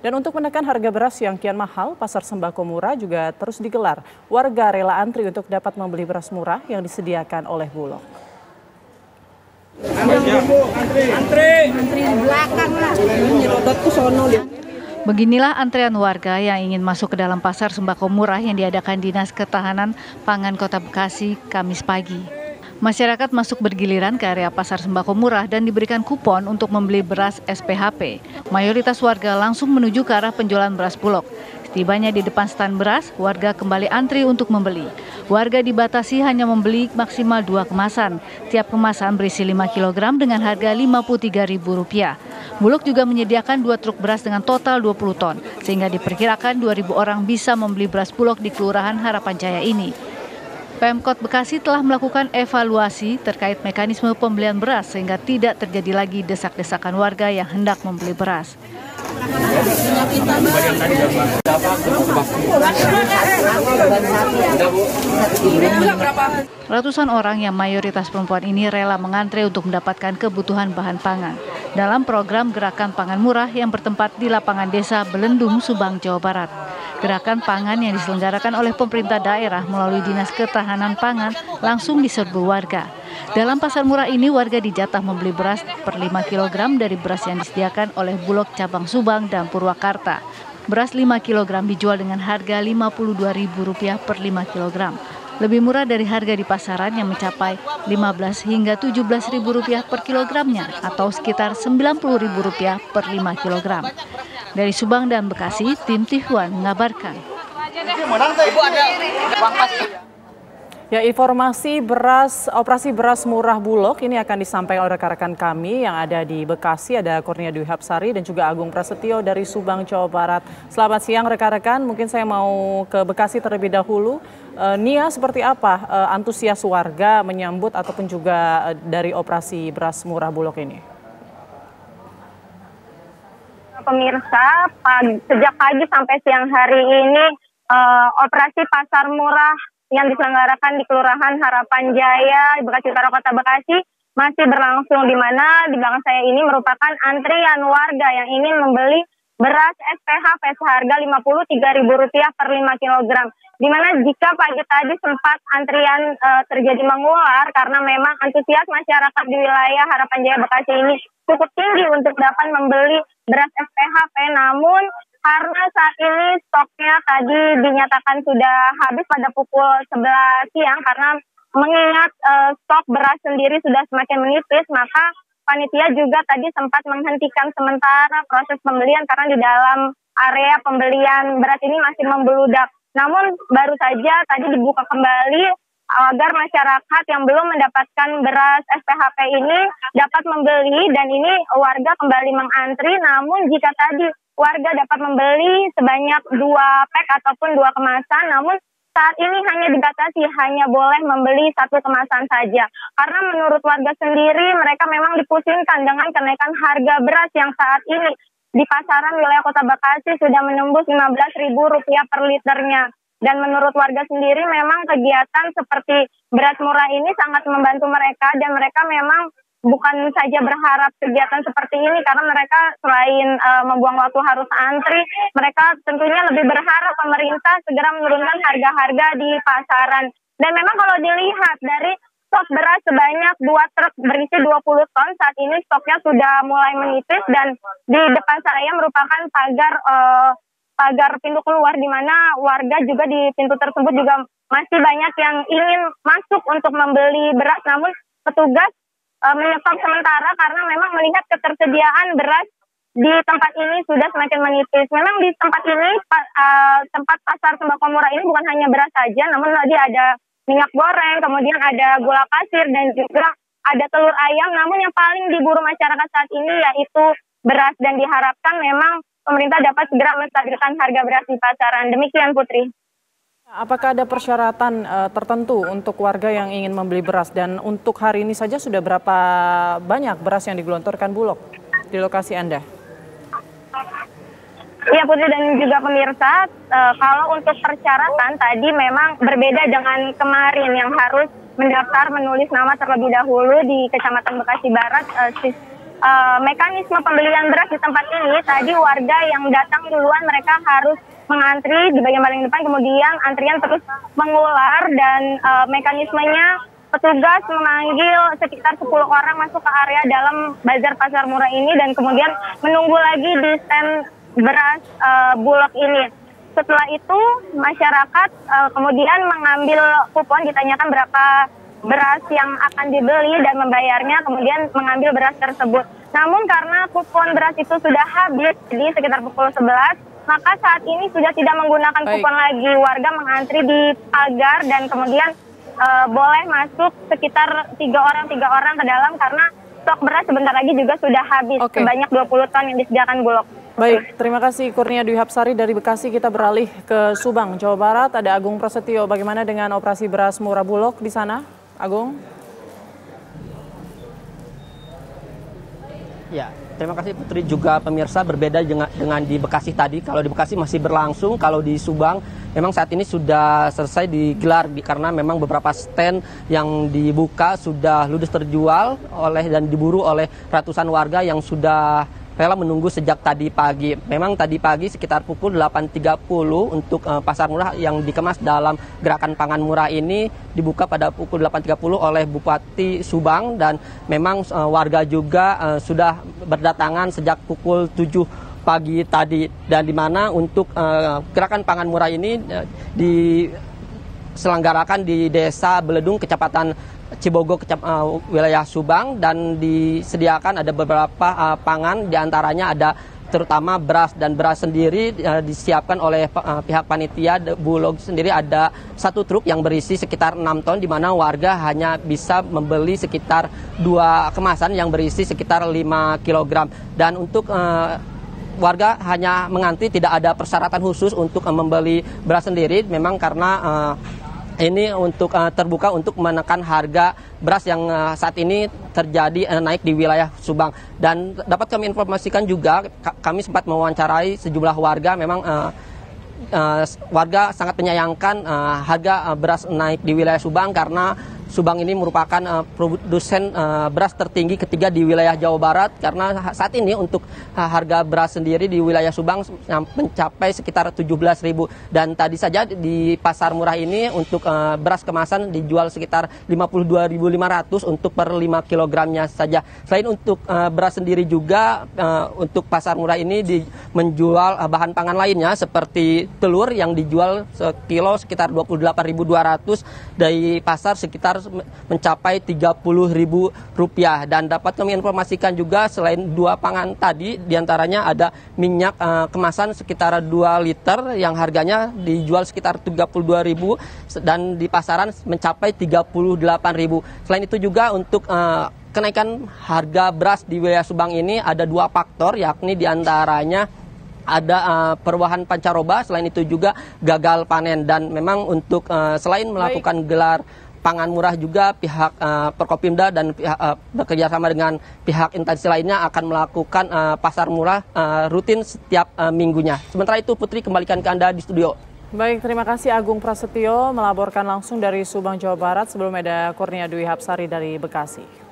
Dan untuk menekan harga beras yang kian mahal, pasar sembako murah juga terus digelar. Warga rela antri untuk dapat membeli beras murah yang disediakan oleh Bulog. Antri di belakang lah. Nyerobotku sono lihat. Beginilah antrean warga yang ingin masuk ke dalam pasar sembako murah yang diadakan Dinas Ketahanan Pangan Kota Bekasi Kamis pagi. Masyarakat masuk bergiliran ke area pasar sembako murah dan diberikan kupon untuk membeli beras SPHP. Mayoritas warga langsung menuju ke arah penjualan beras Bulog. Setibanya di depan stan beras, warga kembali antri untuk membeli. Warga dibatasi hanya membeli maksimal 2 kemasan. Tiap kemasan berisi 5 kg dengan harga Rp53.000. Bulog juga menyediakan 2 truk beras dengan total 20 ton, sehingga diperkirakan 2.000 orang bisa membeli beras Bulog di Kelurahan Harapan Jaya ini. Pemkot Bekasi telah melakukan evaluasi terkait mekanisme pembelian beras sehingga tidak terjadi lagi desak-desakan warga yang hendak membeli beras. Ratusan orang yang mayoritas perempuan ini rela mengantre untuk mendapatkan kebutuhan bahan pangan dalam program Gerakan Pangan Murah yang bertempat di lapangan desa Belendung, Subang, Jawa Barat. Gerakan pangan yang diselenggarakan oleh pemerintah daerah melalui Dinas Ketahanan Pangan langsung diserbu warga. Dalam pasar murah ini, warga dijatah membeli beras per 5 kg dari beras yang disediakan oleh Bulog cabang Subang dan Purwakarta. Beras 5 kg dijual dengan harga Rp52.000 per 5 kg. Lebih murah dari harga di pasaran yang mencapai Rp15.000 hingga Rp17.000 per kilogramnya atau sekitar Rp90.000 per 5 kg. Dari Subang dan Bekasi, tim Tihuan mengabarkan. Ya, informasi operasi beras murah Bulog ini akan disampaikan oleh rekan-rekan kami yang ada di Bekasi, ada Kurnia Dwi Hapsari dan juga Agung Prasetyo dari Subang, Jawa Barat. Selamat siang rekan-rekan, mungkin saya mau ke Bekasi terlebih dahulu. Nia, seperti apa antusias warga menyambut ataupun juga dari operasi beras murah Bulog ini? Pemirsa, sejak pagi sampai siang hari ini operasi pasar murah yang diselenggarakan di Kelurahan Harapan Jaya, Bekasi Utara, Kota Bekasi masih berlangsung, di mana di belakang saya ini merupakan antrian warga yang ingin membeli beras SPHP seharga Rp53.000 per 5 kg. Di mana jika pagi tadi sempat antrian terjadi mengular karena memang antusias masyarakat di wilayah Harapan Jaya Bekasi ini cukup tinggi untuk dapat membeli beras SPHP, namun karena saat ini stoknya tadi dinyatakan sudah habis pada pukul 11 siang karena mengingat stok beras sendiri sudah semakin menipis, maka panitia juga tadi sempat menghentikan sementara proses pembelian karena di dalam area pembelian beras ini masih membeludak. Namun baru saja tadi dibuka kembali agar masyarakat yang belum mendapatkan beras SPHP ini dapat membeli, dan ini warga kembali mengantri. Namun jika tadi warga dapat membeli sebanyak 2 pack ataupun 2 kemasan, namun saat ini hanya dibatasi, hanya boleh membeli 1 kemasan saja. Karena menurut warga sendiri, mereka memang dipusingkan dengan kenaikan harga beras yang saat ini di pasaran wilayah Kota Bekasi sudah menembus Rp15.000 per liternya. Dan menurut warga sendiri memang kegiatan seperti beras murah ini sangat membantu mereka, dan mereka memang bukan saja berharap kegiatan seperti ini karena mereka selain membuang waktu harus antri, mereka tentunya lebih berharap pemerintah segera menurunkan harga-harga di pasaran. Dan memang kalau dilihat dari stok beras sebanyak 2 truk berisi 20 ton, saat ini stoknya sudah mulai menipis, dan di depan saya merupakan pagar pintu keluar, di mana warga juga di pintu tersebut juga masih banyak yang ingin masuk untuk membeli beras, namun petugas menyetop sementara karena memang melihat ketersediaan beras di tempat ini sudah semakin menipis. Memang di tempat ini, tempat pasar sembako murah ini bukan hanya beras saja, namun tadi ada minyak goreng, kemudian ada gula pasir, dan juga ada telur ayam. Namun yang paling diburu masyarakat saat ini yaitu beras, dan diharapkan memang pemerintah dapat segera menstabilkan harga beras di pasaran. Demikian, Putri. Apakah ada persyaratan tertentu untuk warga yang ingin membeli beras, dan untuk hari ini saja sudah berapa banyak beras yang digelontorkan Bulog di lokasi Anda? Iya, Putri dan juga pemirsa, kalau untuk persyaratan tadi memang berbeda dengan kemarin yang harus mendaftar menulis nama terlebih dahulu di Kecamatan Bekasi Barat, mekanisme pembelian beras di tempat ini, tadi warga yang datang duluan mereka harus mengantri di bagian paling depan, kemudian antrian terus mengular dan mekanismenya petugas memanggil sekitar 10 orang masuk ke area dalam bazar pasar murah ini dan kemudian menunggu lagi di stand beras Bulog ini. Setelah itu masyarakat kemudian mengambil kupon, ditanyakan berapa beras yang akan dibeli dan membayarnya, kemudian mengambil beras tersebut. Namun karena kupon beras itu sudah habis di sekitar pukul 11, maka saat ini sudah tidak menggunakan kupon lagi. Warga mengantri di pagar dan kemudian boleh masuk sekitar 3 orang ke dalam karena stok beras sebentar lagi juga sudah habis, sebanyak 20 ton yang disediakan Bulog. Baik, terima kasih Kurnia Dwi Hapsari dari Bekasi. Kita beralih ke Subang, Jawa Barat. Ada Agung Prasetyo. Bagaimana dengan operasi beras murah Bulog di sana, Agung? Ya, terima kasih Putri, juga pemirsa. Berbeda dengan di Bekasi tadi. Kalau di Bekasi masih berlangsung, kalau di Subang memang saat ini sudah selesai digelar karena memang beberapa stand yang dibuka sudah ludes terjual dan diburu oleh ratusan warga yang sudah rela menunggu sejak tadi pagi. Memang tadi pagi sekitar pukul 8.30 untuk pasar murah yang dikemas dalam gerakan pangan murah ini dibuka pada pukul 8.30 oleh Bupati Subang, dan memang warga juga sudah berdatangan sejak pukul 7 pagi tadi, dan di mana untuk gerakan pangan murah ini diselenggarakan di Desa Beledung, Kecamatan Cibogo, wilayah Subang, dan disediakan ada beberapa pangan, diantaranya ada terutama beras, dan beras sendiri disiapkan oleh pihak panitia Bulog sendiri ada 1 truk yang berisi sekitar 6 ton, di mana warga hanya bisa membeli sekitar 2 kemasan yang berisi sekitar 5 kg. Dan untuk warga hanya mengantri, tidak ada persyaratan khusus untuk membeli beras sendiri, memang karena ini untuk terbuka untuk menekan harga beras yang saat ini terjadi naik di wilayah Subang. Dan dapat kami informasikan juga, kami sempat mewawancarai sejumlah warga, memang warga sangat menyayangkan harga beras naik di wilayah Subang karena Subang ini merupakan produsen beras tertinggi ketiga di wilayah Jawa Barat, karena saat ini untuk harga beras sendiri di wilayah Subang mencapai sekitar 17.000, dan tadi saja di pasar murah ini untuk beras kemasan dijual sekitar 52.500 untuk per 5 kilogramnya saja. Selain untuk beras sendiri juga untuk pasar murah ini menjual bahan pangan lainnya seperti telur yang dijual sekilo sekitar 28.200, dari pasar sekitar mencapai Rp30.000. Dan dapat kami informasikan juga selain 2 pangan tadi, diantaranya ada minyak kemasan sekitar 2 liter yang harganya dijual sekitar Rp32.000 dan di pasaran mencapai Rp38.000. Selain itu juga untuk kenaikan harga beras di wilayah Subang ini ada 2 faktor, yakni diantaranya ada perubahan pancaroba, selain itu juga gagal panen. Dan memang untuk selain melakukan gelar pangan murah juga pihak Prokopimda dan pihak bekerjasama dengan pihak instansi lainnya akan melakukan pasar murah rutin setiap minggunya. Sementara itu Putri, kembalikan ke Anda di studio. Baik, terima kasih Agung Prasetyo melaporkan langsung dari Subang, Jawa Barat. Sebelum ada Kurnia Dwi Hapsari dari Bekasi.